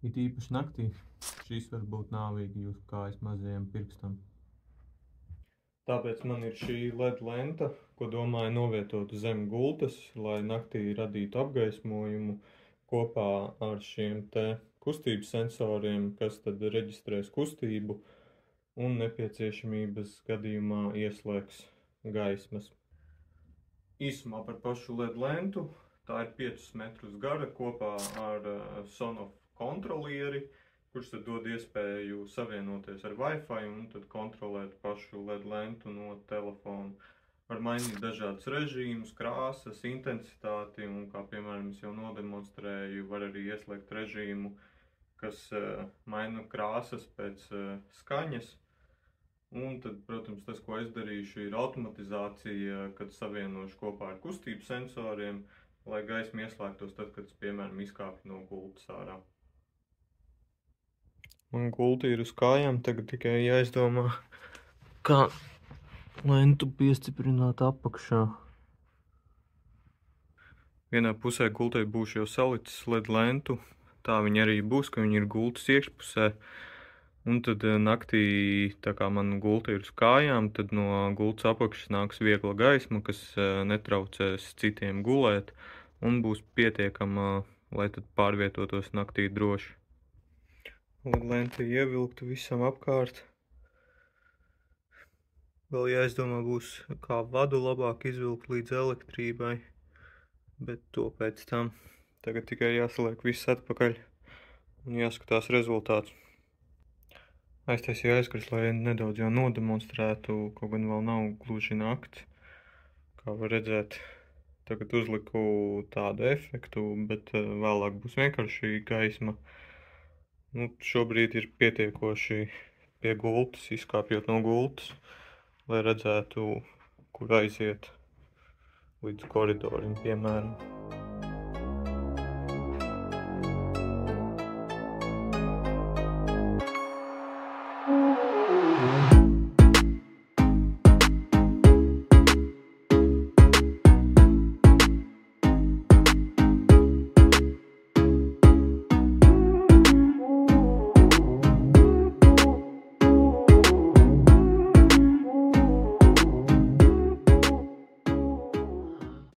It īpaši naktī šis var būt nāvīgi jūsu kājas mazajam pirkstam. Tāpēc man ir šī LED lenta, ko domāju novietot zem gultas, lai naktī radītu apgaismojumu kopā ar šiem te kustības sensoriem, kas tad reģistrēs kustību un nepieciešamības gadījumā ieslēgs gaismas. Īsumā par pašu LED lentu. Tā ir 5 metrus gara kopā ar Sonoff kontrolieri, kurš tad dod iespēju savienoties ar Wi-Fi un tad kontrolēt pašu LED lentu no telefona. Var mainīt dažādus režīmus, krāsas, intensitāti un, kā piemēram es jau nodemonstrēju, var arī ieslēgt režīmu, kas maina krāsas pēc skaņas. Un tad, protams, tas, ko es darīšu, ir automatizācija, kad savienošu kopā ar kustības sensoriem, lai gaisma ieslēgtos tad, kad es, piemēram, izkāpju no gultas ārā. Man gulta ir uz kājām, tagad tikai jāizdomā, kā lentu piestiprināt apakšā. Vienā pusē gultai būšu jau salicis LED lentu, tā viņa arī būs, ka viņa ir gultas iekšpusē. Un tad naktī, tā kā man gulta ir uz kājām, tad no gultas apakšas nāks viegla gaisma, kas netraucēs citiem gulēt un būs pietiekama, lai tad pārvietotos naktī droši. LED lenta ievilkta visam apkārt. Vēl jāizdomā būs, kā vadu labāk izvilkt līdz elektrībai, bet to pēc tam. Tagad tikai jāsaliek viss atpakaļ un jāskatās rezultāts. Aiztaisīju aizkars, lai nedaudz jau nodemonstrētu, kaut gan vēl nav gluži nakts. Kā var redzēt, tagad uzliku tādu efektu, bet vēlāk būs vienkārši gaisma. Šobrīd ir pietiekoši pie gultas, izkāpjot no gultas, lai redzētu, kur aiziet līdz koridorim, piemēram.